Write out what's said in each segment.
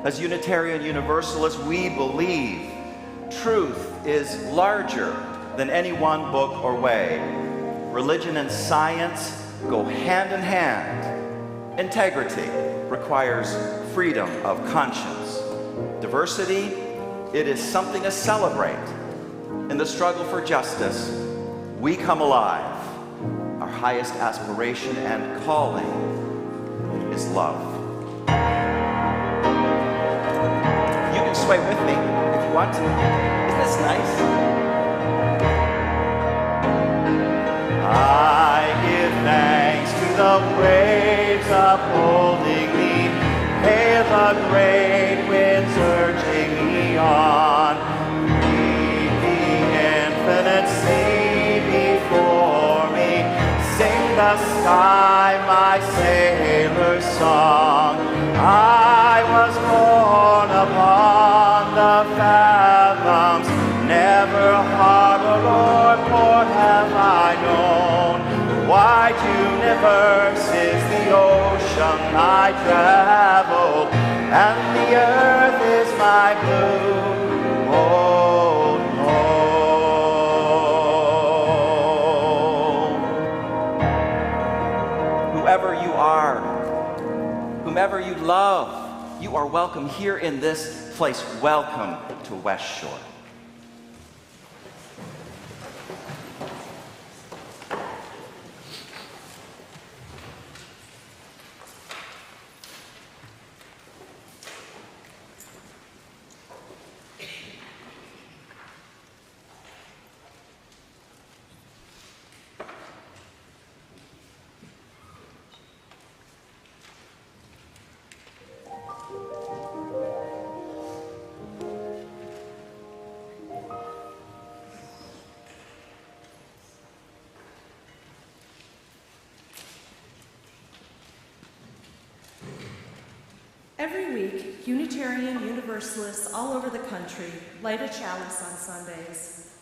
As Unitarian Universalists, we believe truth is larger than any one book or way. Religion and science go hand in hand. Integrity requires freedom of conscience. Diversity, it is something to celebrate. In the struggle for justice, we come alive. Our highest aspiration and calling is love. You can sway with me if you want to. Isn't this nice? I give thanks to the waves upholding me. Hail the great winds urging me on. Read the infinite sea before me. Sing the sky my sailor's song. I was born upon the fathoms. Never harbor or port have I known. Wide universe is the ocean I travel, and the earth is my blue home. Whoever you are, whomever you love, you are welcome here in this place. Welcome to West Shore. Every week, Unitarian Universalists all over the country light a chalice on Sundays.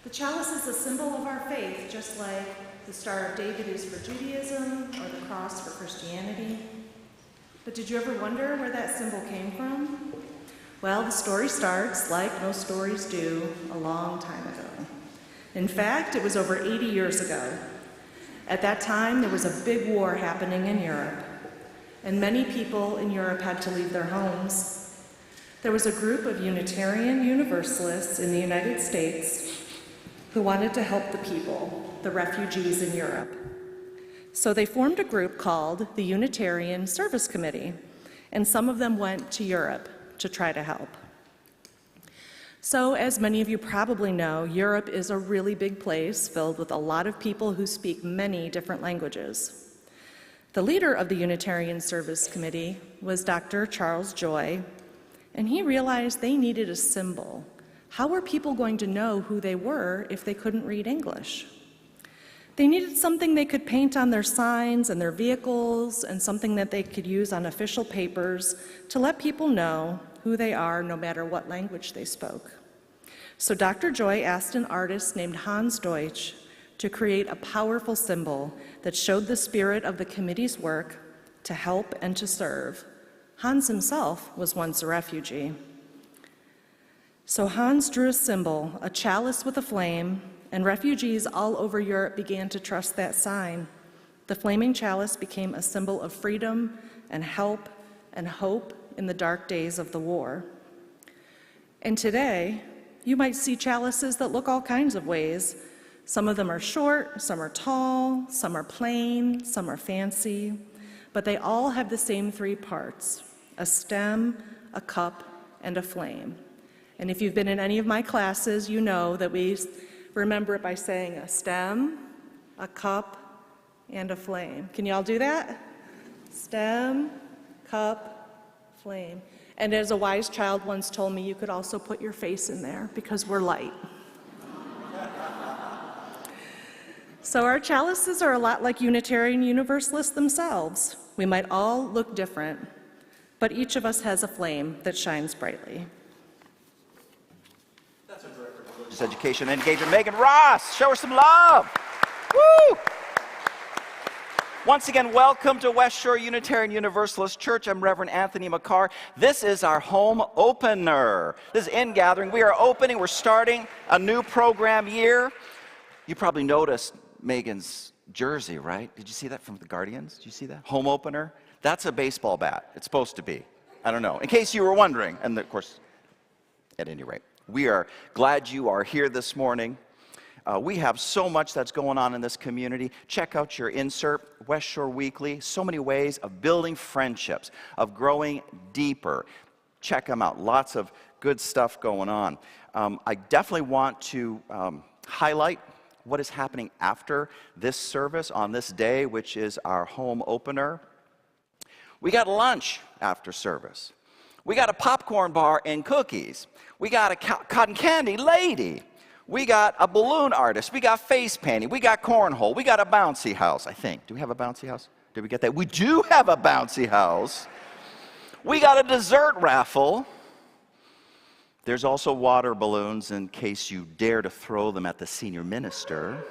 The chalice is a symbol of our faith, just like the Star of David is for Judaism or the cross for Christianity. But did you ever wonder where that symbol came from? Well, the story starts, like most stories do, a long time ago. In fact, it was over 80 years ago. At that time, there was a big war happening in Europe, and many people in Europe had to leave their homes. There was a group of Unitarian Universalists in the United States who wanted to help the people, the refugees in Europe. So they formed a group called the Unitarian Service Committee, and some of them went to Europe to try to help. So, as many of you probably know, Europe is a really big place filled with a lot of people who speak many different languages. The leader of the Unitarian Service Committee was Dr. Charles Joy, and he realized they needed a symbol. How were people going to know who they were if they couldn't read English? They needed something they could paint on their signs and their vehicles, and something that they could use on official papers to let people know who they are no matter what language they spoke. So Dr. Joy asked an artist named Hans Deutsch to create a powerful symbol that showed the spirit of the committee's work to help and to serve. Hans himself was once a refugee. So Hans drew a symbol, a chalice with a flame, and refugees all over Europe began to trust that sign. The flaming chalice became a symbol of freedom and help and hope in the dark days of the war. And today, you might see chalices that look all kinds of ways. Some of them are short, some are tall, some are plain, some are fancy, but they all have the same three parts: a stem, a cup, and a flame. And if you've been in any of my classes, you know that we remember it by saying a stem, a cup, and a flame. Can you all do that? Stem, cup, flame. And as a wise child once told me, you could also put your face in there because we're light. So our chalices are a lot like Unitarian Universalists themselves. We might all look different, but each of us has a flame that shines brightly. That's our Director of Religious Education and Engagement, Megan Ross. Show her some love. Woo! Once again, welcome to West Shore Unitarian Universalist Church. I'm Reverend Anthony Makar. This is our home opener. This is in-gathering. We are opening, we're starting a new program year. You probably noticed Megan's jersey, right? Did you see that from the Guardians? Did you see that? Home opener. That's a baseball bat. It's supposed to be. I don't know. In case you were wondering, and of course, at any rate, we are glad you are here this morning. We have so much that's going on in this community. Check out your insert, West Shore Weekly. So many ways of building friendships, of growing deeper. Check them out. Lots of good stuff going on. I definitely want to highlight what is happening after this service on this day, which is our home opener. We got lunch after service. We got a popcorn bar and cookies. We got a cotton candy lady. We got a balloon artist. We got face painting. We got cornhole. We got a bouncy house, I think. Do we have a bouncy house? Did we get that? We do have a bouncy house. We got a dessert raffle. There's also water balloons in case you dare to throw them at the senior minister.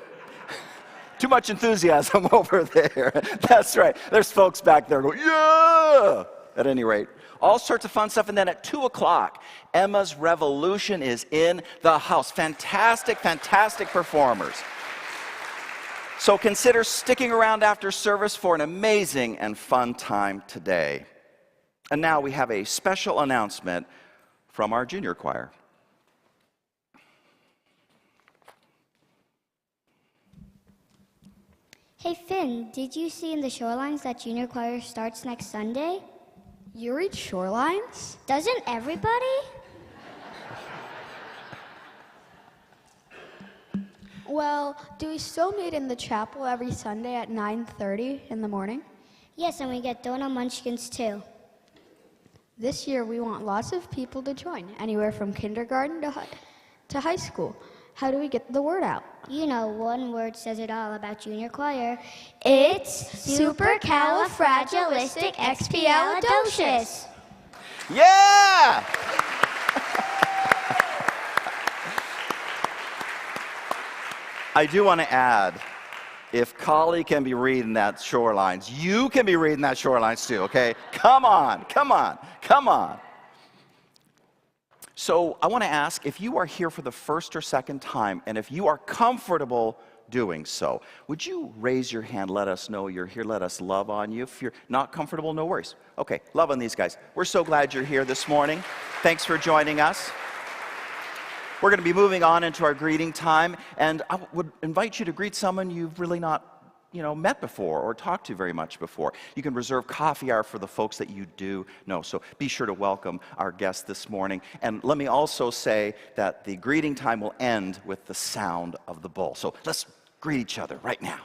Too much enthusiasm over there. That's right. There's folks back there going, yeah! At any rate, all sorts of fun stuff. And then at 2 o'clock, Emma's Revolution is in the house. Fantastic, fantastic performers. So consider sticking around after service for an amazing and fun time today. And now we have a special announcement from our junior choir. Hey Finn, did you see in the Shorelines that junior choir starts next Sunday? You read Shorelines? Doesn't everybody? Well, do we still meet in the chapel every Sunday at 9:30 in the morning? Yes, and we get donut munchkins too. This year we want lots of people to join, anywhere from kindergarten to high school. How do we get the word out? You know, one word says it all about junior choir. It's supercalifragilisticexpialidocious. Yeah! I do want to add, if Collie can be reading that shorelines, you can be reading that shorelines too, okay? Come on, come on, come on. So I want to ask, if you are here for the first or second time, and if you are comfortable doing so, would you raise your hand, let us know you're here, let us love on you. If you're not comfortable, no worries. Okay, love on these guys. We're so glad you're here this morning. Thanks for joining us. We're going to be moving on into our greeting time, and I would invite you to greet someone you've really not met before or talked to very much before. You can reserve coffee hour for the folks that you do know. So be sure to welcome our guest this morning. And let me also say that the greeting time will end with the sound of the bowl. So let's greet each other right now.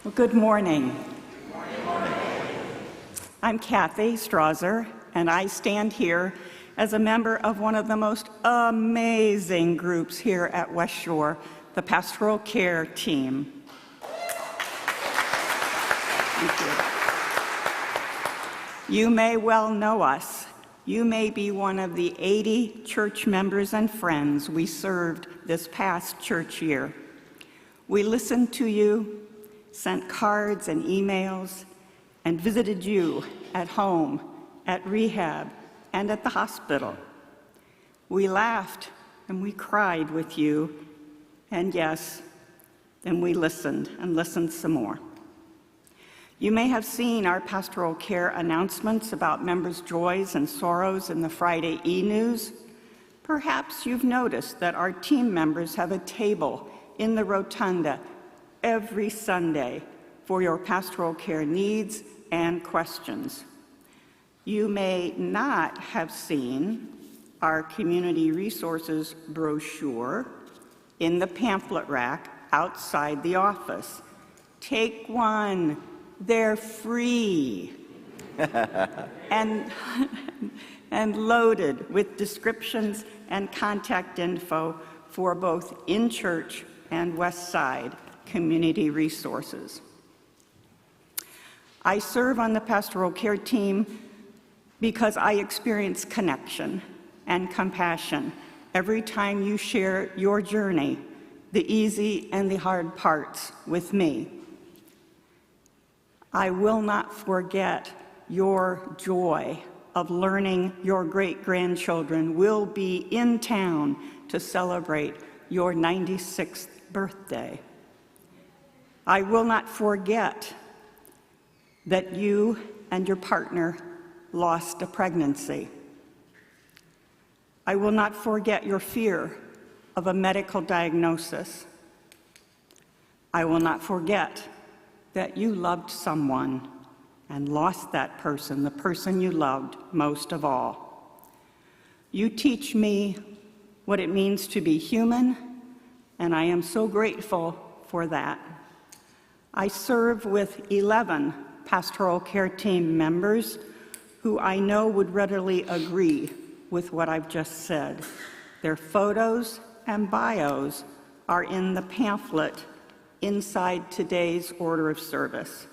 Well, good morning. I'm Kathy Strawser, and I stand here as a member of one of the most amazing groups here at West Shore, the Pastoral Care Team. Thank you. You may well know us. You may be one of the 80 church members and friends we served this past church year. We listened to you, sent cards and emails, and visited you at home, at rehab, and at the hospital. We laughed and we cried with you, and yes, then we listened and listened some more. You may have seen our pastoral care announcements about members' joys and sorrows in the Friday e-news. Perhaps you've noticed that our team members have a table in the rotunda every Sunday for your pastoral care needs and questions. You may not have seen our community resources brochure in the pamphlet rack outside the office. Take one, they're free. and loaded with descriptions and contact info for both in-church and West Side community resources. I serve on the pastoral care team because I experience connection and compassion every time you share your journey, the easy and the hard parts, with me. I will not forget your joy of learning your great-grandchildren will be in town to celebrate your 96th birthday. I will not forget that you and your partner lost a pregnancy. I will not forget your fear of a medical diagnosis. I will not forget that you loved someone and lost that person, the person you loved most of all. You teach me what it means to be human, and I am so grateful for that. I serve with 11 pastoral care team members who I know would readily agree with what I've just said. Their photos and bios are in the pamphlet inside today's order of service.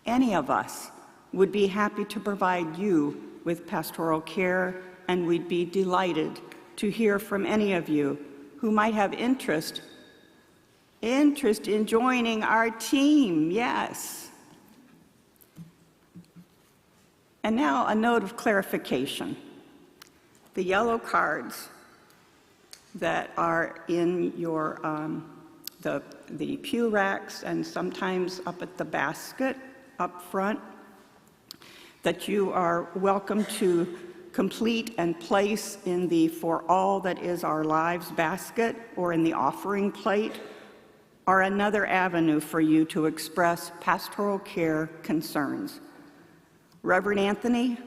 Any of us would be happy to provide you with pastoral care, and we'd be delighted to hear from any of you who might have interest in joining our team, yes. And now a note of clarification. The yellow cards that are in your the pew racks and sometimes up at the basket up front that you are welcome to complete and place in the For All That Is Our Lives basket or in the offering plate are another avenue for you to express pastoral care concerns. Reverend Anthony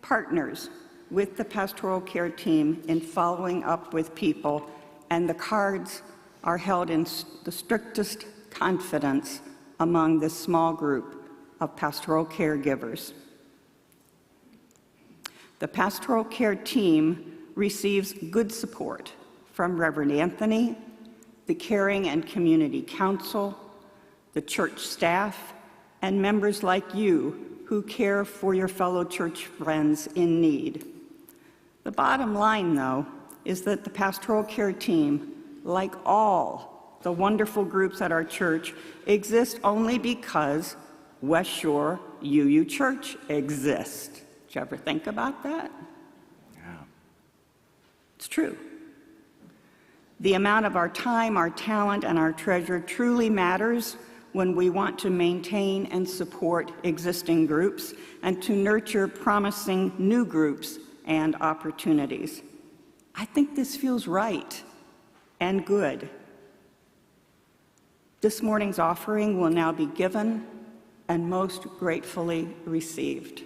partners with the pastoral care team in following up with people, and the cards are held in the strictest confidence among this small group of pastoral caregivers. The pastoral care team receives good support from Reverend Anthony, the Caring and Community Council, the church staff, and members like you who care for your fellow church friends in need. The bottom line, though, is that the pastoral care team, like all the wonderful groups at our church, exist only because West Shore UU Church exists. Did you ever think about that? Yeah. It's true. The amount of our time, our talent, and our treasure truly matters when we want to maintain and support existing groups and to nurture promising new groups and opportunities. I think this feels right and good. This morning's offering will now be given and most gratefully received.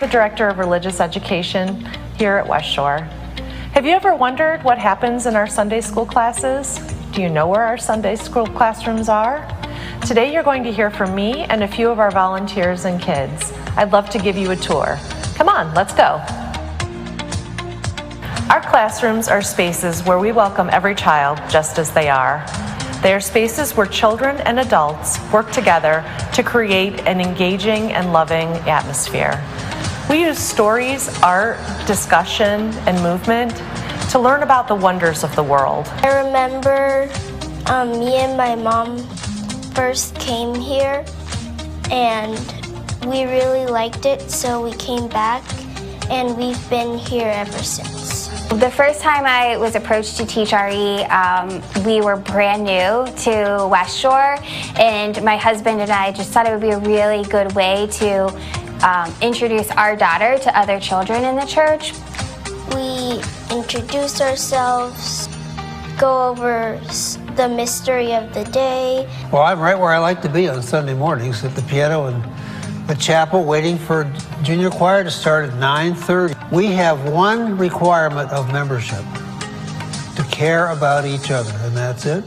the Director of Religious Education here at West Shore. Have you ever wondered what happens in our Sunday school classes? Do you know where our Sunday school classrooms are? Today you're going to hear from me and a few of our volunteers and kids. I'd love to give you a tour. Come on, let's go. Our classrooms are spaces where we welcome every child just as they are. They are spaces where children and adults work together to create an engaging and loving atmosphere. We use stories, art, discussion, and movement to learn about the wonders of the world. I remember me and my mom first came here and we really liked it, so we came back and we've been here ever since. The first time I was approached to teach RE, we were brand new to West Shore, and my husband and I just thought it would be a really good way to introduce our daughter to other children in the church. We introduce ourselves, go over the mystery of the day. Well, I'm right where I like to be on Sunday mornings, at the piano and the chapel, waiting for junior choir to start at 9:30. We have one requirement of membership: to care about each other, and that's it.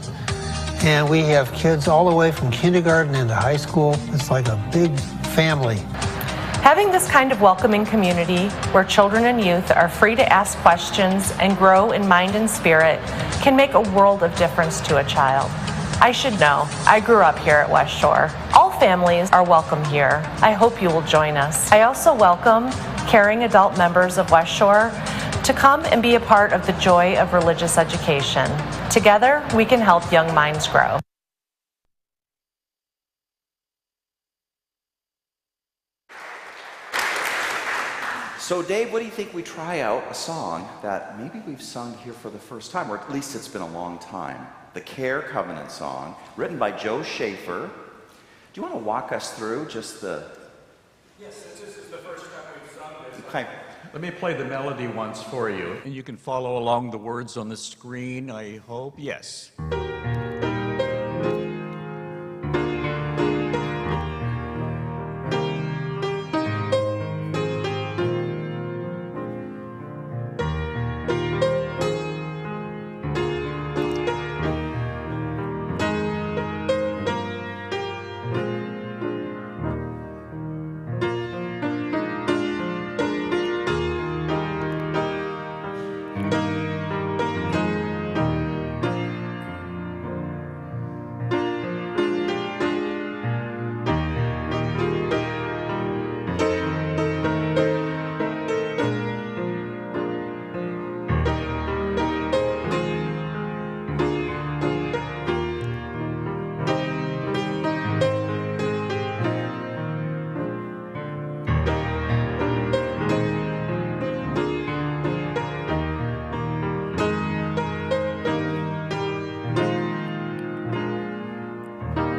And we have kids all the way from kindergarten into high school. It's like a big family. Having this kind of welcoming community where children and youth are free to ask questions and grow in mind and spirit can make a world of difference to a child. I should know, I grew up here at West Shore. All families are welcome here. I hope you will join us. I also welcome caring adult members of West Shore to come and be a part of the joy of religious education. Together, we can help young minds grow. So Dave, what do you think we try out a song that maybe we've sung here for the first time, or at least it's been a long time? The Care Covenant song, written by Joe Schaefer. Do you want to walk us through just the... Yes, this is the first time we've sung this. Okay. Let me play the melody once for you, and you can follow along the words on the screen, I hope. Yes.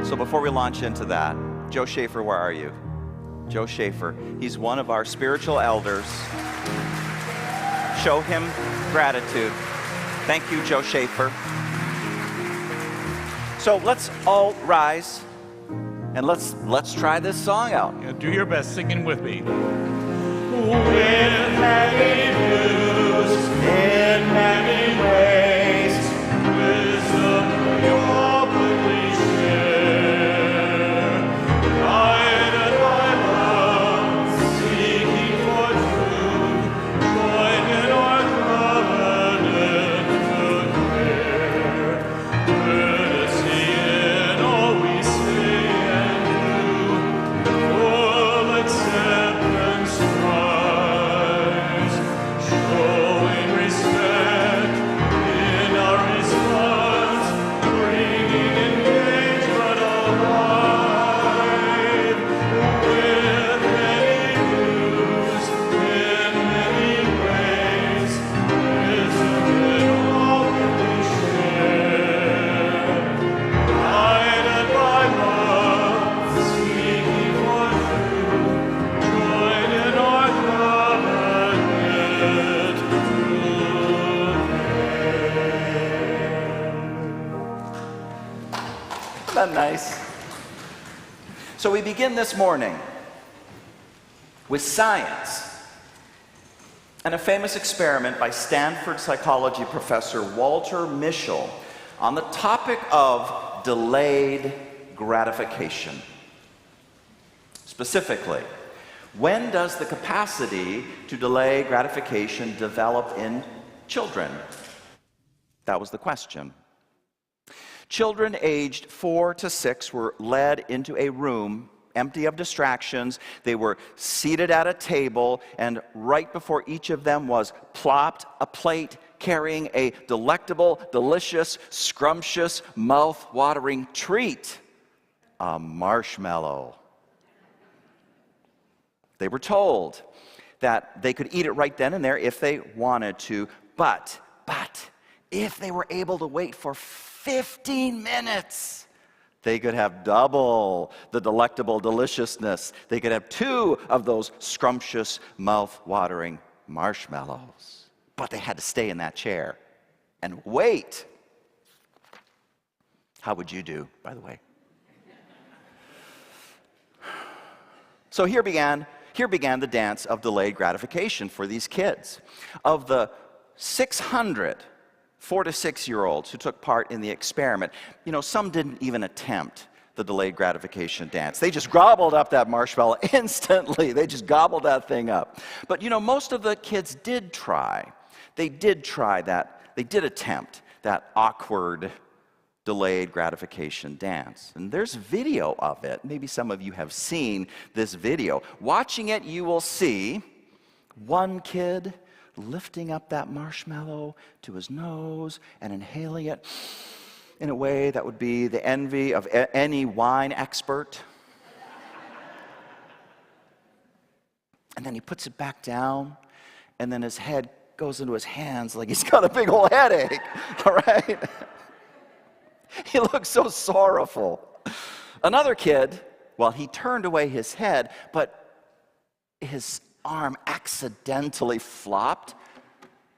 So before we launch into that, Joe Schaefer, where are you? Joe Schaefer, he's one of our spiritual elders. Show him gratitude. Thank you, Joe Schaefer. So let's all rise and let's try this song out. Yeah, do your best singing with me. With many views, in many ways, wisdom we openly share. Guided by love, seeking for truth, join in our covenant to care. Courtesy in all we say and do, full acceptance strives, showing respect in our response, bringing engagement alive. With many views, in many ways, wisdom in all we share. Guided by love, seeking for truth, join in our covenant Isn't that nice? So we begin this morning with science. and a famous experiment by Stanford psychology professor Walter Mischel on the topic of delayed gratification. Specifically, when does the capacity to delay gratification develop in children? That was the question. Children aged 4 to 6 were led into a room empty of distractions. They were seated at a table, and right before each of them was plopped a plate carrying a delectable, delicious, scrumptious, mouth-watering treat, a marshmallow. They were told that they could eat it right then and there if they wanted to, but if they were able to wait for 15 minutes, they could have double the delectable deliciousness. They could have 2 of those scrumptious, mouth-watering marshmallows. But they had to stay in that chair and wait. How would you do, by the way? So here began the dance of delayed gratification for these kids. Of the 600 4 to 6-year-olds who took part in the experiment, some didn't even attempt the delayed gratification dance. They just gobbled up that marshmallow instantly. They just gobbled that thing up. But most of the kids did try. They did try that. They did attempt that awkward delayed gratification dance. And there's video of it. Maybe some of you have seen this video. Watching it, you will see one kid lifting up that marshmallow to his nose and inhaling it in a way that would be the envy of any wine expert. And then he puts it back down, and then his head goes into his hands like he's got a big old headache, all right? He looks so sorrowful. Another kid, he turned away his head, but his arm accidentally flopped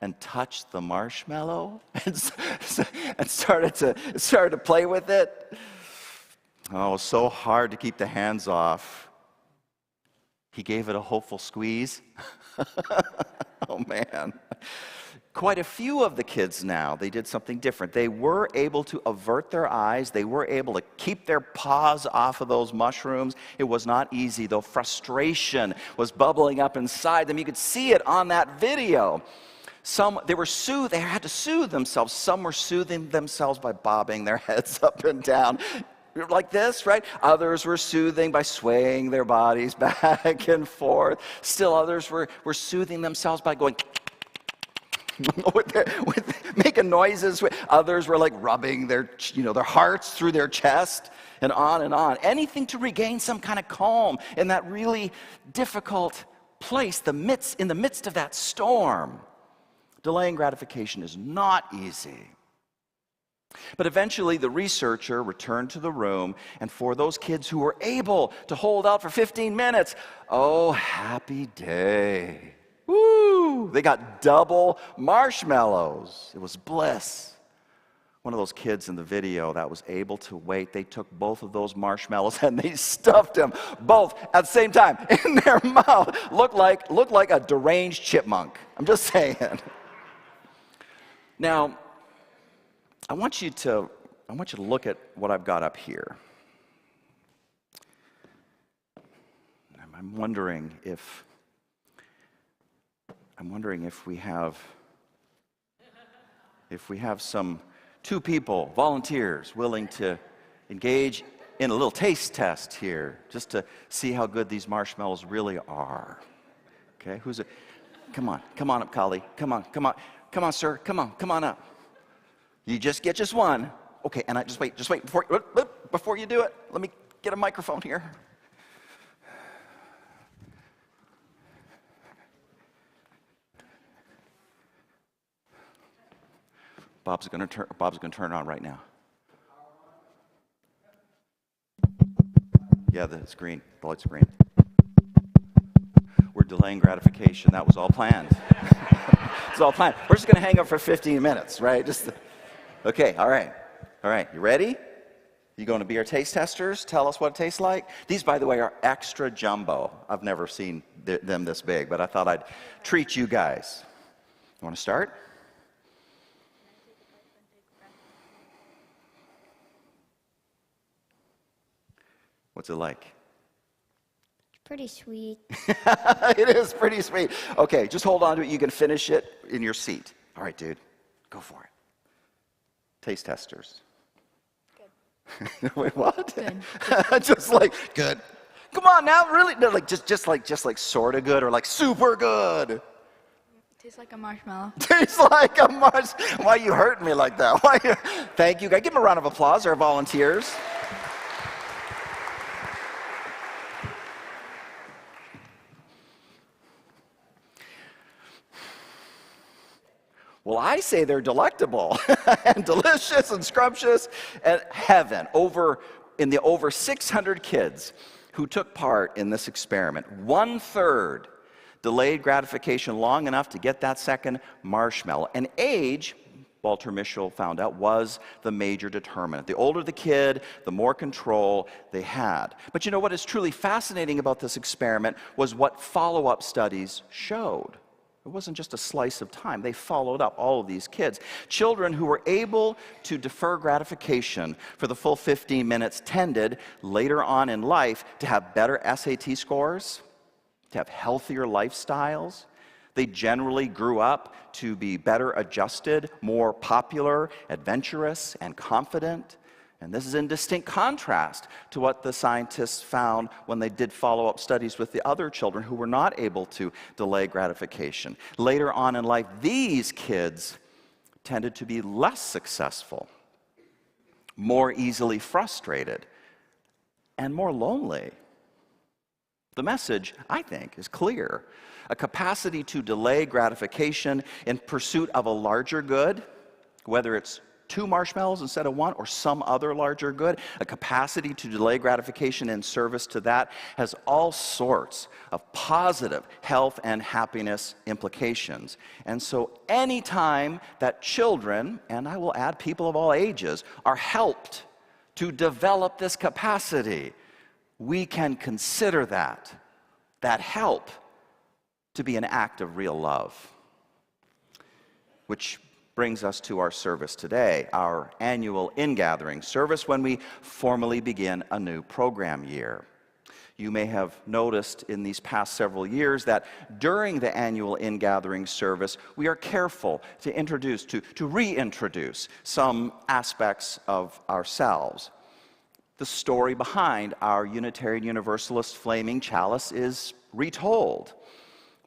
and touched the marshmallow and started to play with it. Oh, it was so hard to keep the hands off. He gave it a hopeful squeeze. Oh, man. Quite a few of the kids now, they did something different. They were able to avert their eyes. They were able to keep their paws off of those mushrooms. It was not easy, though. Frustration was bubbling up inside them. You could see it on that video. They had to soothe themselves. Some were soothing themselves by bobbing their heads up and down like this, right? Others were soothing by swaying their bodies back and forth. Still others were soothing themselves by going making noises. Others were like rubbing their hearts through their chest, and on and on. Anything to regain some kind of calm in that really difficult place, in the midst of that storm. Delaying gratification is not easy. But eventually the researcher returned to the room, and for those kids who were able to hold out for 15 minutes, oh, happy day. Woo! They got double marshmallows. It was bliss. One of those kids in the video that was able to wait, they took both of those marshmallows and they stuffed them both at the same time in their mouth. Looked like a deranged chipmunk. I'm just saying. Now, I want you to look at what I've got up here. I'm wondering if we have some 2 people, volunteers, willing to engage in a little taste test here, just to see how good these marshmallows really are. Okay, who's it? Come on up, Kali. Come on, sir. Come on up. You just get one. Okay, and just wait before you do it. Let me get a microphone here. Bob's going to turn on right now. Yeah, it's green. The light's green. We're delaying gratification. That was all planned. It's all planned. We're just going to hang up for 15 minutes, right? Okay, all right. You ready? You going to be our taste testers? Tell us what it tastes like? These, by the way, are extra jumbo. I've never seen them this big, but I thought I'd treat you guys. You want to start? What's it like? Pretty sweet. It is pretty sweet. Okay, just hold on to it. You can finish it in your seat. All right, dude, go for it. Taste testers. Good. Wait, what? Good. Just like good. Come on now, really? No, like just like sort of good or like super good. Tastes like a marshmallow. Tastes like a marshmallow. Why are you hurting me like that? Thank you, guys. Give them a round of applause, our volunteers. Well, I say they're delectable and delicious and scrumptious and heaven. In the over 600 kids who took part in this experiment, 1/3 delayed gratification long enough to get that second marshmallow. And age, Walter Mischel found out, was the major determinant. The older the kid, the more control they had. But you know what is truly fascinating about this experiment was what follow-up studies showed. It wasn't just a slice of time. They followed up all of these kids. Children who were able to defer gratification for the full 15 minutes tended later on in life to have better SAT scores, to have healthier lifestyles. They generally grew up to be better adjusted, more popular, adventurous, and confident. And this is in distinct contrast to what the scientists found when they did follow-up studies with the other children who were not able to delay gratification. Later on in life, these kids tended to be less successful, more easily frustrated, and more lonely. The message, I think, is clear. A capacity to delay gratification in pursuit of a larger good, whether it's 2 marshmallows instead of 1 or some other larger good, a capacity to delay gratification in service to that has all sorts of positive health and happiness implications. And so anytime that children, and I will add people of all ages, are helped to develop this capacity, we can consider that help to be an act of real love. Which brings us to our service today, our annual ingathering service when we formally begin a new program year. You may have noticed in these past several years that during the annual ingathering service, we are careful to reintroduce some aspects of ourselves. The story behind our Unitarian Universalist flaming chalice is retold.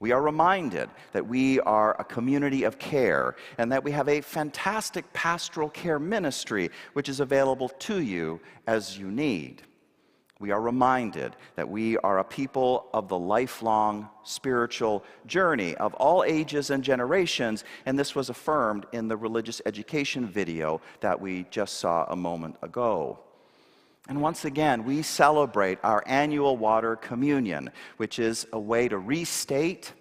We are reminded that we are a community of care and that we have a fantastic pastoral care ministry which is available to you as you need. We are reminded that we are a people of the lifelong spiritual journey of all ages and generations, and this was affirmed in the religious education video that we just saw a moment ago. And once again, we celebrate our annual water communion, which is a way to restate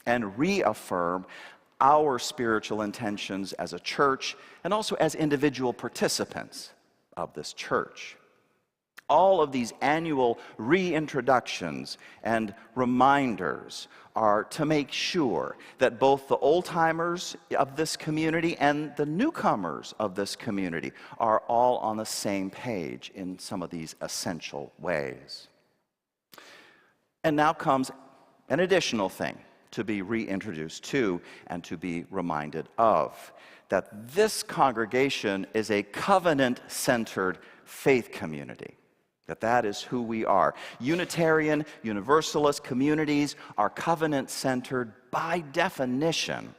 and reaffirm our spiritual intentions as a church and also as individual participants of this church. All of these annual reintroductions and reminders are to make sure that both the old-timers of this community and the newcomers of this community are all on the same page in some of these essential ways. And now comes an additional thing to be reintroduced to and to be reminded of, that this congregation is a covenant-centered faith community. That is who we are. Unitarian, Universalist communities are covenant-centered by definition.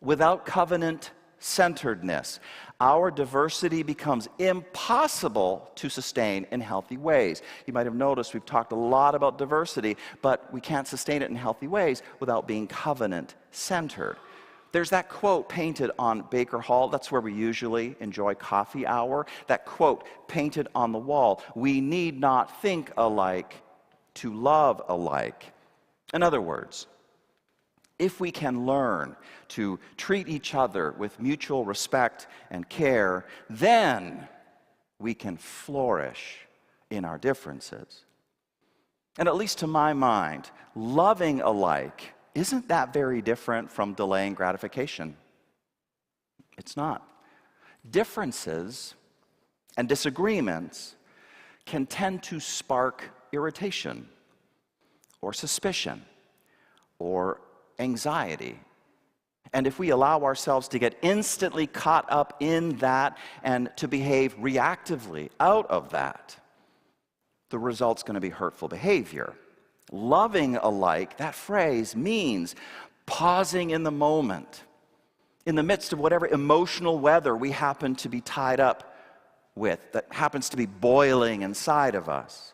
Without covenant-centeredness, our diversity becomes impossible to sustain in healthy ways. You might have noticed we've talked a lot about diversity, but we can't sustain it in healthy ways without being covenant-centered. There's that quote painted on Baker Hall. That's where we usually enjoy coffee hour. That quote painted on the wall. We need not think alike to love alike. In other words, if we can learn to treat each other with mutual respect and care, then we can flourish in our differences. And at least to my mind, loving alike isn't that very different from delaying gratification. It's not. Differences and disagreements can tend to spark irritation or suspicion or anxiety. And if we allow ourselves to get instantly caught up in that and to behave reactively out of that, the result's going to be hurtful behavior. Loving alike, that phrase means pausing in the moment, in the midst of whatever emotional weather we happen to be tied up with, that happens to be boiling inside of us.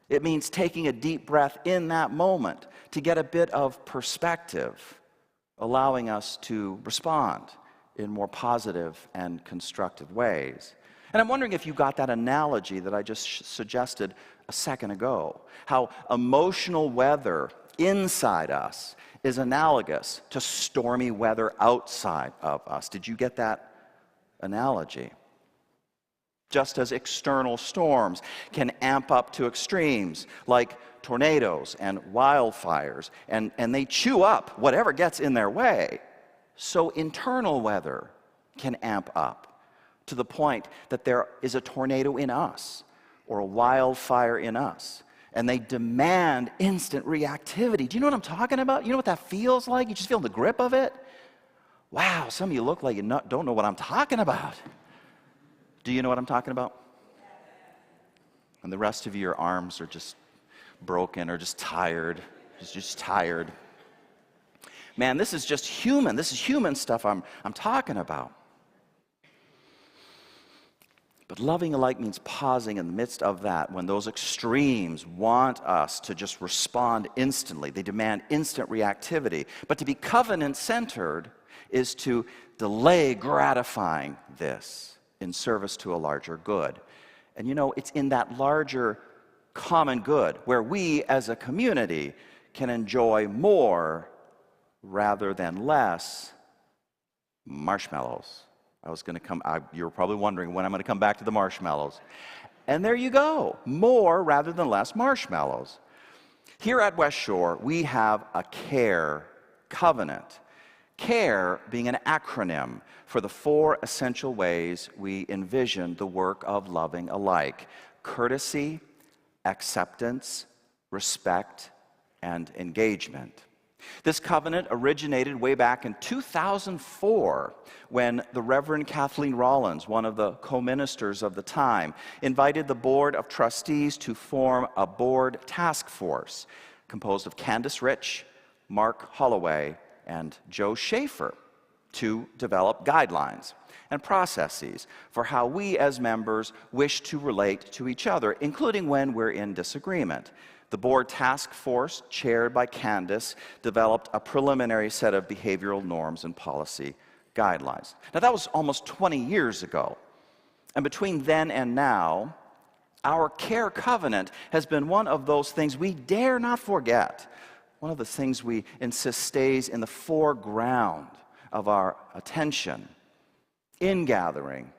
It means taking a deep breath in that moment to get a bit of perspective, allowing us to respond in more positive and constructive ways. And I'm wondering if you got that analogy that I just suggested a second ago, how emotional weather inside us is analogous to stormy weather outside of us. Did you get that analogy? Just as external storms can amp up to extremes, like tornadoes and wildfires, and they chew up whatever gets in their way, so internal weather can amp up to the point that there is a tornado in us or a wildfire in us, and they demand instant reactivity. Do you know what I'm talking about? You know what that feels like? You just feel the grip of it? Wow, some of you look like you don't know what I'm talking about. Do you know what I'm talking about? And the rest of you, your arms are just broken or just tired. Just tired. Man, this is just human. This is human stuff I'm talking about. But loving alike means pausing in the midst of that when those extremes want us to just respond instantly. They demand instant reactivity. But to be covenant-centered is to delay gratifying this in service to a larger good. And you know, it's in that larger common good where we as a community can enjoy more rather than less marshmallows. You were probably wondering when I'm going to come back to the marshmallows. And there you go, more rather than less marshmallows. Here at West Shore, we have a CARE covenant. CARE being an acronym for the 4 essential ways we envision the work of loving alike: courtesy, acceptance, respect, and engagement. This covenant originated way back in 2004 when the Reverend Kathleen Rollins, one of the co-ministers of the time, invited the Board of Trustees to form a board task force composed of Candace Rich, Mark Holloway, and Joe Schaefer to develop guidelines and processes for how we as members wish to relate to each other, including when we're in disagreement. The board task force, chaired by Candace, developed a preliminary set of behavioral norms and policy guidelines. Now, that was almost 20 years ago. And between then and now, our CARE covenant has been one of those things we dare not forget. One of the things we insist stays in the foreground of our attention in gathering.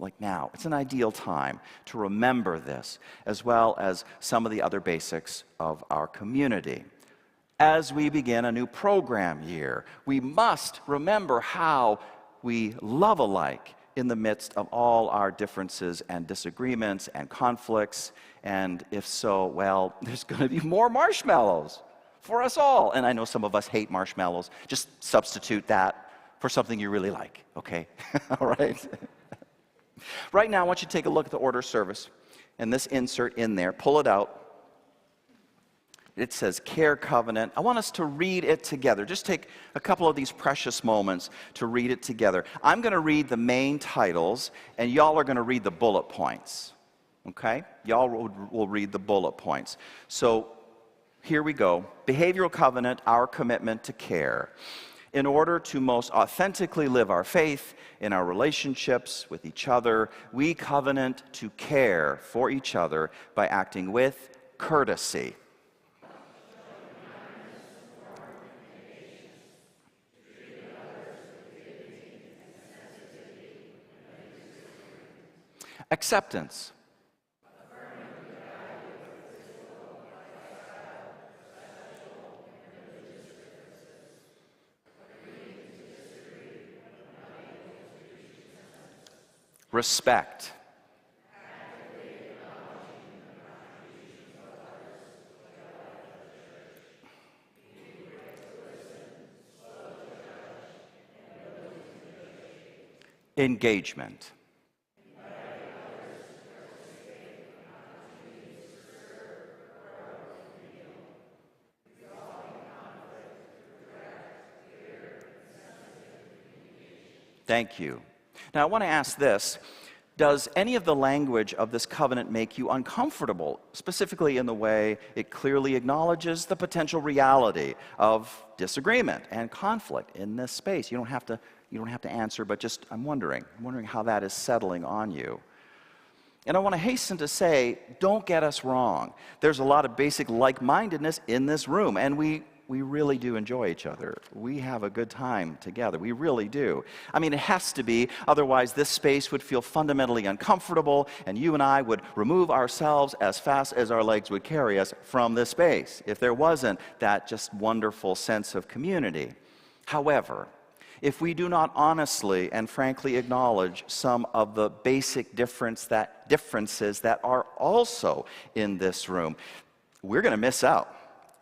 Like now, it's an ideal time to remember this, as well as some of the other basics of our community. As we begin a new program year, we must remember how we love alike in the midst of all our differences and disagreements and conflicts. And if so, well, there's going to be more marshmallows for us all. And I know some of us hate marshmallows. Just substitute that for something you really like, okay? All right? Right now, I want you to take a look at the order of service and this insert in there. Pull it out. It says CARE Covenant. I want us to read it together. Just take a couple of these precious moments to read it together. I'm going to read the main titles, and y'all are going to read the bullet points. Okay? Y'all will read the bullet points. So here we go. Behavioral Covenant, our commitment to care. In order to most authentically live our faith in our relationships with each other, we covenant to care for each other by acting with courtesy. Acceptance. Respect. Engagement. Thank you. Now, I want to ask this. Does any of the language of this covenant make you uncomfortable, specifically in the way it clearly acknowledges the potential reality of disagreement and conflict in this space? You don't have to answer, but just I'm wondering how that is settling on you. And I want to hasten to say, don't get us wrong. There's a lot of basic like-mindedness in this room, and we really do enjoy each other. We have a good time together. We really do. I mean, it has to be, otherwise this space would feel fundamentally uncomfortable, and you and I would remove ourselves as fast as our legs would carry us from this space if there wasn't that just wonderful sense of community. However, if we do not honestly and frankly acknowledge some of the basic differences that are also in this room, we're going to miss out.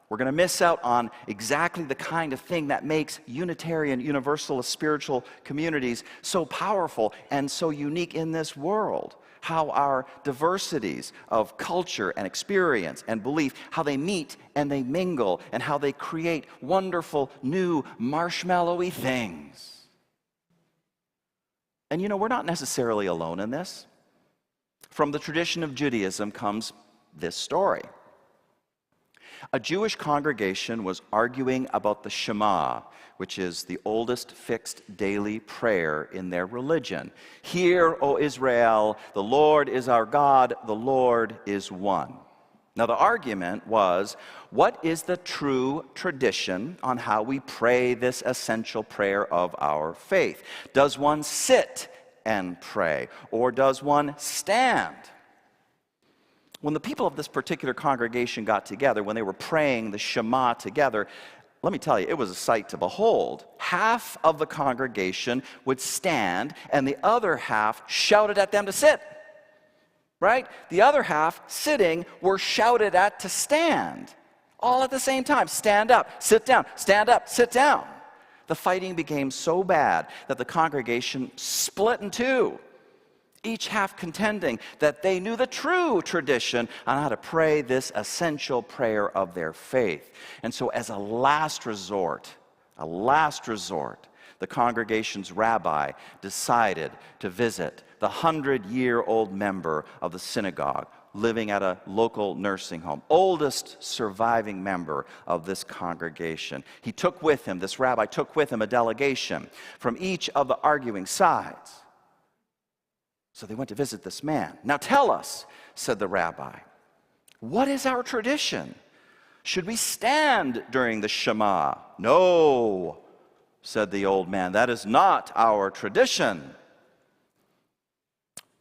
We're going to miss out on exactly the kind of thing that makes Unitarian Universalist spiritual communities so powerful and so unique in this world. How our diversities of culture and experience and belief, how they meet and they mingle, and how they create wonderful, new, marshmallowy things. And you know, we're not necessarily alone in this. From the tradition of Judaism comes this story. A Jewish congregation was arguing about the Shema, which is the oldest fixed daily prayer in their religion. Hear, O Israel, the Lord is our God, the Lord is one. Now, the argument was, what is the true tradition on how we pray this essential prayer of our faith? Does one sit and pray, or does one stand? When the people of this particular congregation got together, when they were praying the Shema together, let me tell you, it was a sight to behold. Half of the congregation would stand, and the other half shouted at them to sit. Right? The other half, sitting, were shouted at to stand. All at the same time. Stand up, sit down, stand up, sit down. The fighting became so bad that the congregation split in two, each half contending that they knew the true tradition on how to pray this essential prayer of their faith. And so as a last resort, the congregation's rabbi decided to visit the 100-year-old member of the synagogue living at a local nursing home, oldest surviving member of this congregation. This rabbi took with him a delegation from each of the arguing sides. So they went to visit this man. Now tell us, said the rabbi, what is our tradition? Should we stand during the Shema? No, said the old man, that is not our tradition.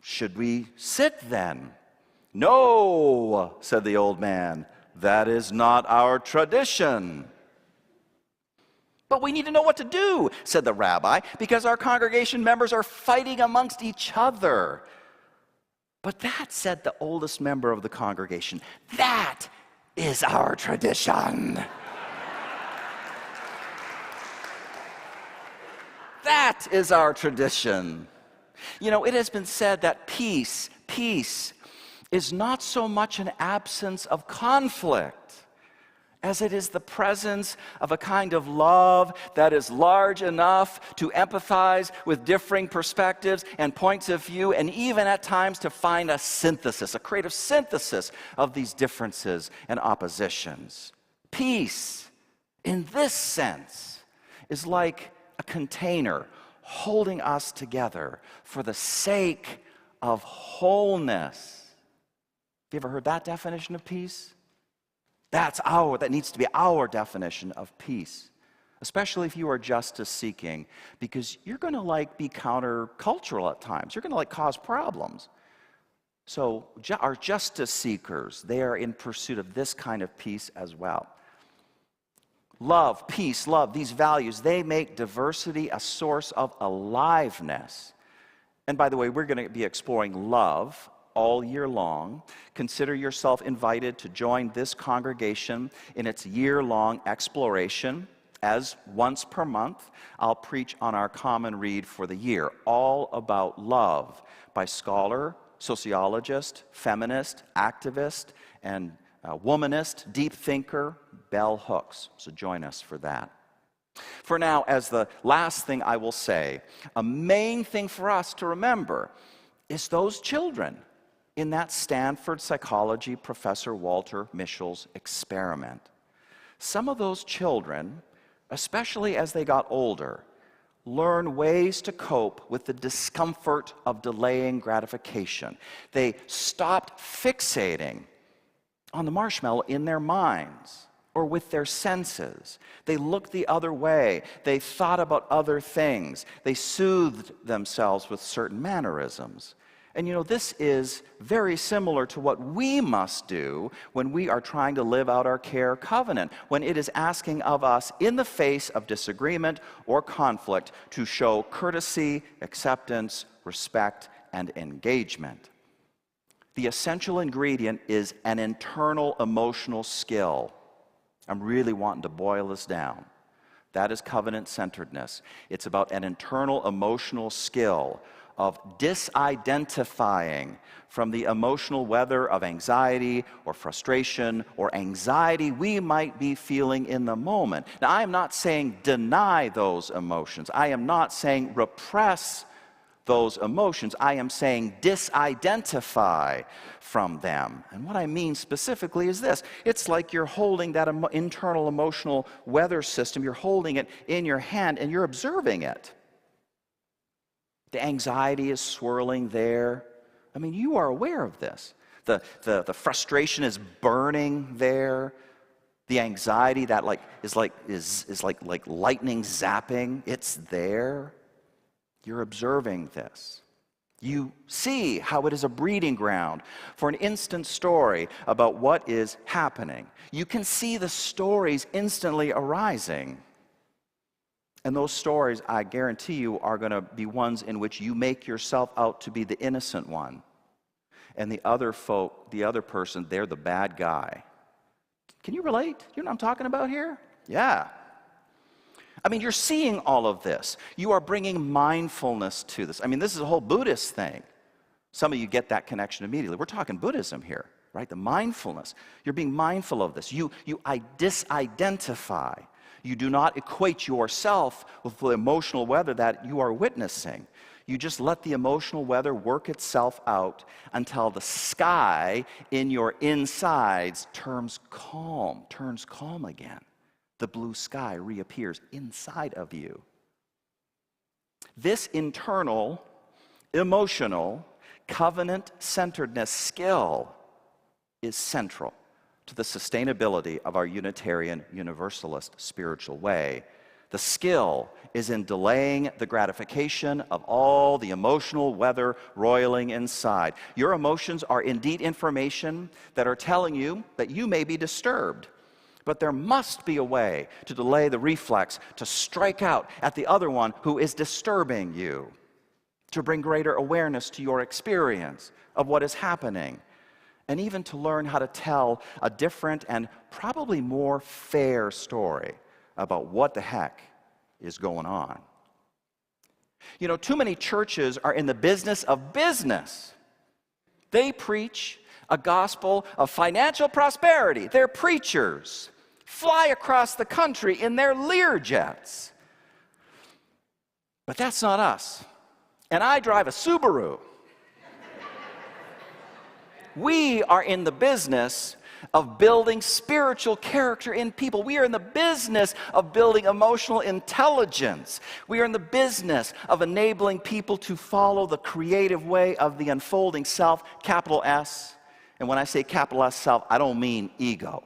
Should we sit then? No, said the old man, that is not our tradition. But we need to know what to do, said the rabbi, because our congregation members are fighting amongst each other. But that, said the oldest member of the congregation, that is our tradition. That is our tradition. You know, it has been said that peace is not so much an absence of conflict as it is the presence of a kind of love that is large enough to empathize with differing perspectives and points of view, and even at times to find a creative synthesis of these differences and oppositions. Peace, in this sense, is like a container holding us together for the sake of wholeness. Have you ever heard that definition of peace? That needs to be our definition of peace, especially if you are justice seeking, because you're going to be countercultural at times. You're going to cause problems. So our justice seekers, they are in pursuit of this kind of peace as well. Love, peace, love, these values, they make diversity a source of aliveness And by the way, we're going to be exploring love all year long. Consider yourself invited to join this congregation in its year-long exploration. As once per month, I'll preach on our common read for the year, all about love, by scholar, sociologist, feminist, activist, and womanist, deep thinker, Bell Hooks. So join us for that. For now, as the last thing I will say, a main thing for us to remember is those children in that Stanford psychology professor Walter Mischel's experiment. Some of those children, especially as they got older, learn ways to cope with the discomfort of delaying gratification. They stopped fixating on the marshmallow in their minds or with their senses. They looked the other way. They thought about other things. They soothed themselves with certain mannerisms. And this is very similar to what we must do when we are trying to live out our care covenant, when it is asking of us, in the face of disagreement or conflict, to show courtesy, acceptance, respect, and engagement. The essential ingredient is an internal emotional skill. I'm really wanting to boil this down. That is covenant-centeredness. It's about an internal emotional skill of disidentifying from the emotional weather of anxiety or frustration or anxiety we might be feeling in the moment. Now, I am not saying deny those emotions. I am not saying repress those emotions. I am saying disidentify from them. And what I mean specifically is this. It's like you're holding that internal emotional weather system. You're holding it in your hand and you're observing it. The anxiety is swirling there. I mean, you are aware of this. The frustration is burning there. The anxiety that is like lightning zapping. It's there. You're observing this. You see how it is a breeding ground for an instant story about what is happening. You can see the stories instantly arising. And those stories, I guarantee you, are going to be ones in which you make yourself out to be the innocent one. And the other person, they're the bad guy. Can you relate? You know what I'm talking about here? Yeah. I mean, you're seeing all of this. You are bringing mindfulness to this. I mean, this is a whole Buddhist thing. Some of you get that connection immediately. We're talking Buddhism here, right? The mindfulness. You're being mindful of this. You disidentify. You do not equate yourself with the emotional weather that you are witnessing. You just let the emotional weather work itself out until the sky in your insides turns calm again. The blue sky reappears inside of you. This internal, emotional, covenant-centeredness skill is central to the sustainability of our Unitarian Universalist spiritual way. The skill is in delaying the gratification of all the emotional weather roiling inside. Your emotions are indeed information that are telling you that you may be disturbed. But there must be a way to delay the reflex, to strike out at the other one who is disturbing you, to bring greater awareness to your experience of what is happening, and even to learn how to tell a different and probably more fair story about what the heck is going on. Too many churches are in the business of business. They preach a gospel of financial prosperity. Their preachers fly across the country in their Learjets. But that's not us. And I drive a Subaru. We are in the business of building spiritual character in people. We are in the business of building emotional intelligence. We are in the business of enabling people to follow the creative way of the unfolding self, capital S. And when I say capital S self, I don't mean ego.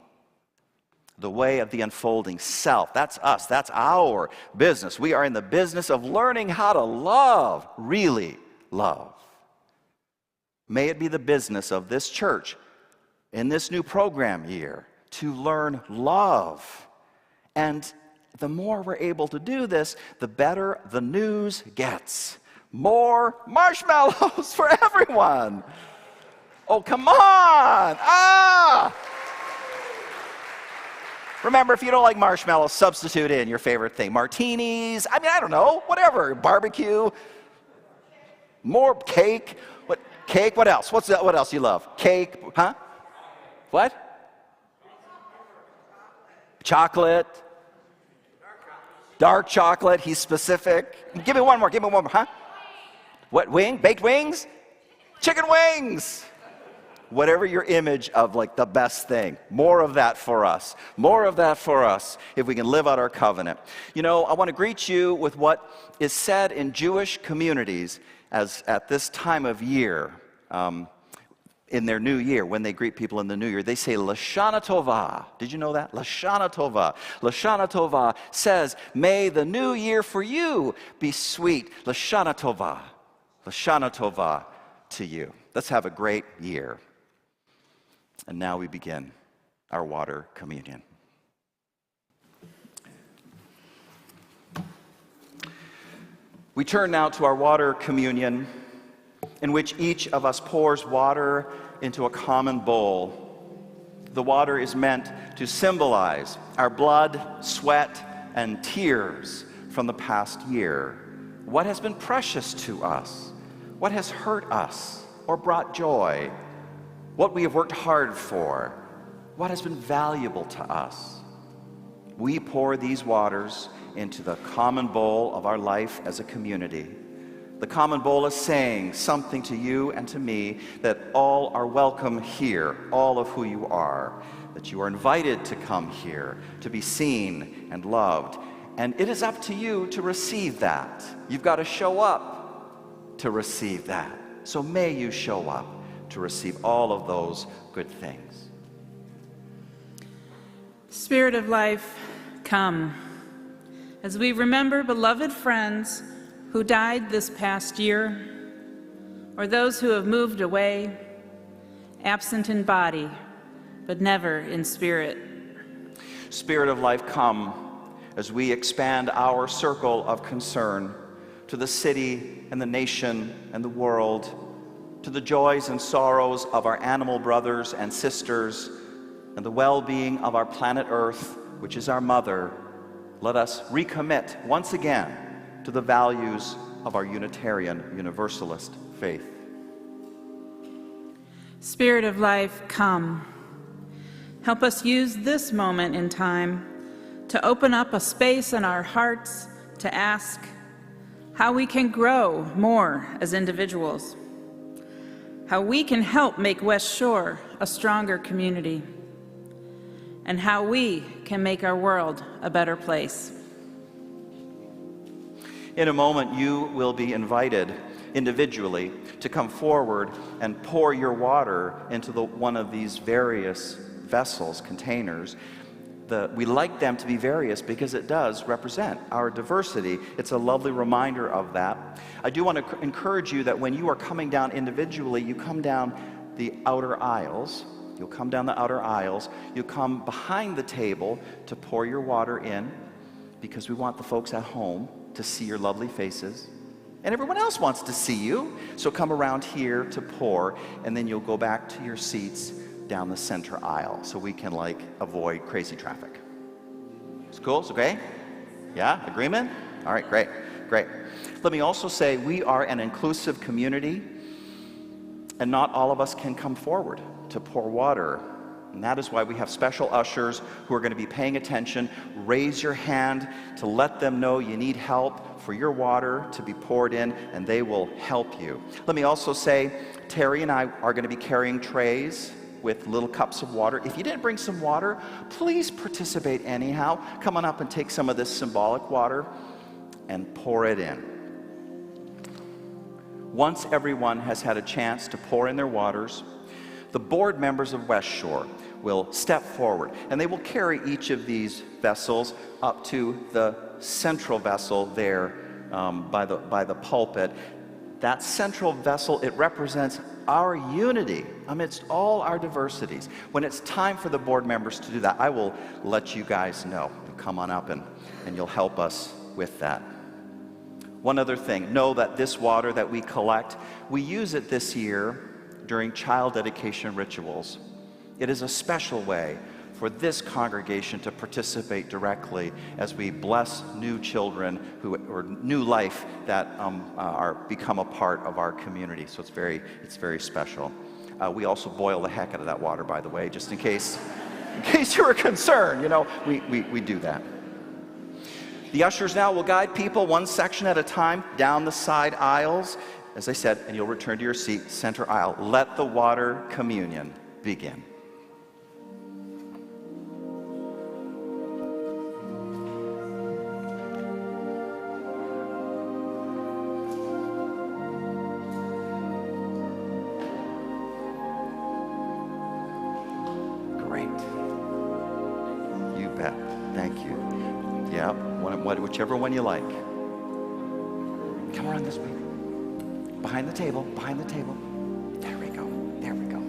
The way of the unfolding self. That's us. That's our business. We are in the business of learning how to love, really love. May it be the business of this church in this new program year to learn love. And the more we're able to do this, the better the news gets. More marshmallows for everyone. Oh, come on. Ah! Remember, if you don't like marshmallows, substitute in your favorite thing. Martinis, I mean, I don't know, whatever. Barbecue. More cake. What cake? What else? What else you love? Cake, huh? What? Chocolate. Dark chocolate, he's specific. Give me one more, huh? What, baked wings? Chicken wings! Whatever your image of like the best thing, more of that for us. More of that for us if we can live out our covenant. You know, I want to greet you with what is said in Jewish communities as at this time of year, in their new year, when they greet people in the new year, they say Lashana Tova. Did you know that? Lashana Tova. Lashana Tova says, may the new year for you be sweet. Lashana Tova. Lashana Tova to you. Let's have a great year. And now we begin our water communion. We turn now to our water communion, in which each of us pours water into a common bowl. The water is meant to symbolize our blood, sweat, and tears from the past year. What has been precious to us? What has hurt us or brought joy? What we have worked hard for? What has been valuable to us? We pour these waters into the common bowl of our life as a community. The common bowl is saying something to you and to me, that all are welcome here, all of who you are, that you are invited to come here, to be seen and loved. And it is up to you to receive that. You've got to show up to receive that. So may you show up to receive all of those good things. Spirit of life, come. As we remember beloved friends who died this past year, or those who have moved away, absent in body, but never in spirit. Spirit of life, come as we expand our circle of concern to the city and the nation and the world, to the joys and sorrows of our animal brothers and sisters, and the well-being of our planet Earth, which is our mother. Let us recommit once again to the values of our Unitarian Universalist faith. Spirit of life, come. Help us use this moment in time to open up a space in our hearts to ask how we can grow more as individuals, how we can help make West Shore a stronger community, and how we can make our world a better place. In a moment, you will be invited individually to come forward and pour your water into one of these various vessels, containers. We like them to be various because it does represent our diversity. It's a lovely reminder of that. I do want to encourage you that when you are coming down individually, you come down the outer aisles. You'll come down the outer aisles. You'll come behind the table to pour your water in, because we want the folks at home to see your lovely faces. And everyone else wants to see you. So come around here to pour, and then you'll go back to your seats down the center aisle so we can avoid crazy traffic. It's cool? It's okay? Yeah? Agreement? All right, great. Let me also say we are an inclusive community, and not all of us can come forward to pour water. And that is why we have special ushers who are going to be paying attention. Raise your hand to let them know you need help for your water to be poured in, and they will help you. Let me also say, Terri and I are going to be carrying trays with little cups of water. If you didn't bring some water, please participate anyhow. Come on up and take some of this symbolic water and pour it in. Once everyone has had a chance to pour in their waters, the board members of West Shore will step forward, and they will carry each of these vessels up to the central vessel there by the pulpit. That central vessel, it represents our unity amidst all our diversities. When it's time for the board members to do that, I will let you guys know. You'll come on up and you'll help us with that. One other thing, know that this water that we collect, we use it this year during child dedication rituals. It is a special way for this congregation to participate directly as we bless new children or new life that become a part of our community. So it's very special. We also boil the heck out of that water, by the way, just in case you were concerned. We do that. The ushers now will guide people one section at a time down the side aisles, as I said, and you'll return to your seat, center aisle. Let the water communion begin. Whichever one you like. Come around this way. Behind the table, behind the table. There we go, there we go.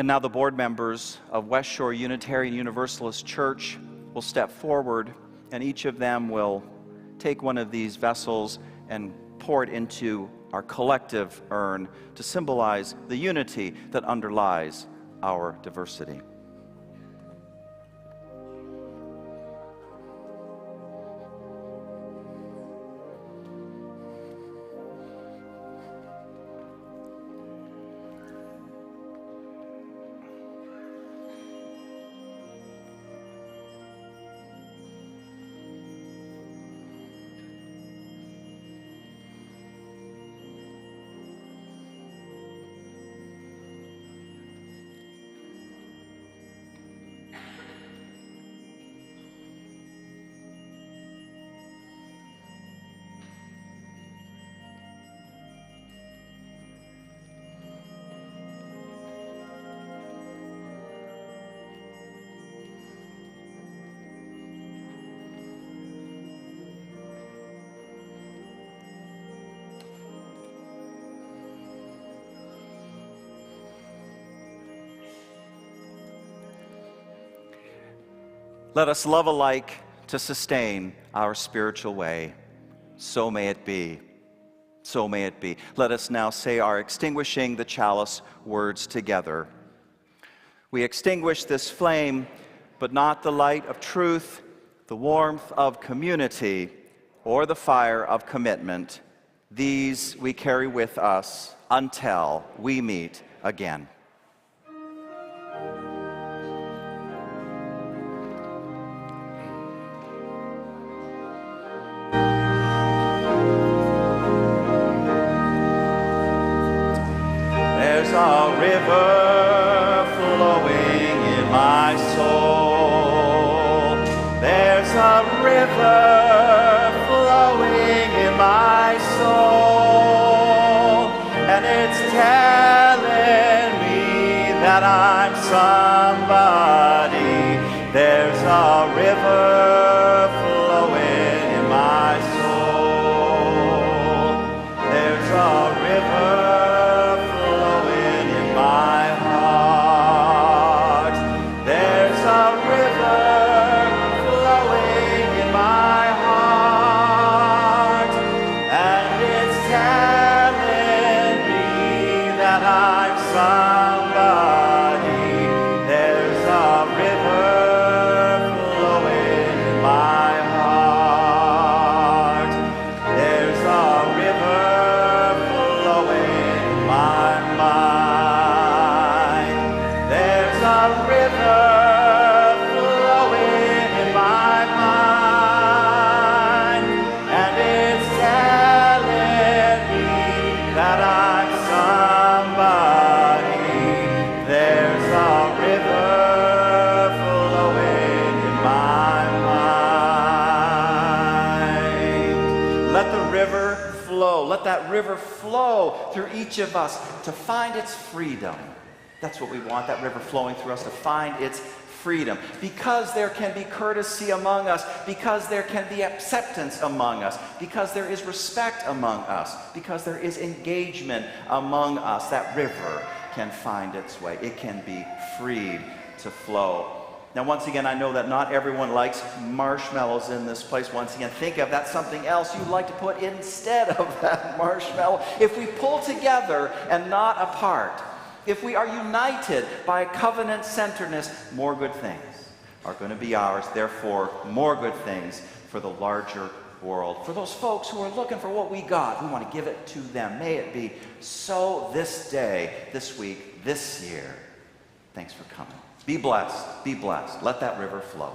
And now the board members of West Shore Unitarian Universalist Church will step forward, and each of them will take one of these vessels and pour it into our collective urn to symbolize the unity that underlies our diversity. Let us love alike to sustain our spiritual way. So may it be. So may it be. Let us now say our extinguishing the chalice words together. We extinguish this flame, but not the light of truth, the warmth of community, or the fire of commitment. These we carry with us until we meet again. There's a river flowing in my soul. There's a river flowing in my soul. And it's telling me that I'm somebody. There's a river flowing in my soul. There's a river let that river flow through each of us to find its freedom. That's what we want, that river flowing through us to find its freedom. Because there can be courtesy among us, because there can be acceptance among us, because there is respect among us, because there is engagement among us, that river can find its way. It can be freed to flow. Now, once again, I know that not everyone likes marshmallows in this place. Once again, think of that's something else you'd like to put instead of that marshmallow. If we pull together and not apart, if we are united by covenant-centeredness, more good things are going to be ours. Therefore, more good things for the larger world. For those folks who are looking for what we got, we want to give it to them. May it be so this day, this week, this year. Thanks for coming. Be blessed. Be blessed. Let that river flow.